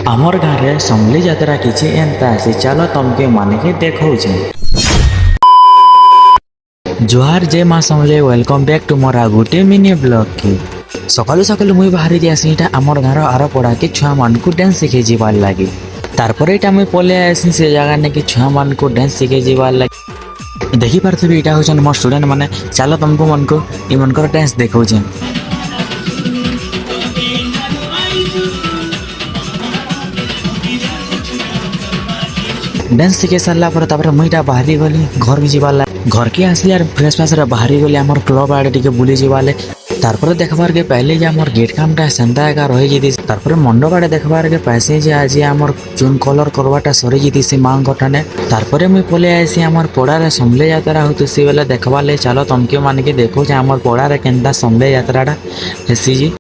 आमर गाँव में समली यात्रा किसी एंता से चलो तुमके मान के देखो छे। जोहार जय माँ समले वेलकम बैक टू मोर गोटे मिनी ब्लॉग के सकालू सकालू मुई बाहरी जासी इटा आमर गाँव आर पड़ा के छुआ मान को डांस शिखे जीवार लगे तारपर इटा मुई पले आसी से जगह ने कि छुआ मान को डांस शिखे जीवार लगे देखी पार्थबे इटा होचन मोर स्टूडेंट माने चलो तुमको मन को इ मनकर डांस देखो छे। डांस शिखे सारा पर मुईटा बाहरी गली घर भी जीवार घर के आसली यार फ्रेश फ्रेश बाहरी गली आमर क्लब आड़े टिके बुली जीवाले तारपर देखबार के पहले जे आमर गेट कामटा सेंता एका रही जीती तारपर मंडप आड़े देखबार के पैसे जे आज आमर चून कलर करवाटा सरी जीती से माँ गठाने तारपर मुई पले आसी आमर पड़ारे समले यात्रा होती बेले देखबाले चलो तुमके मान के देखो जे आमर पड़ारे केनता समले यात्राटा हेसी जी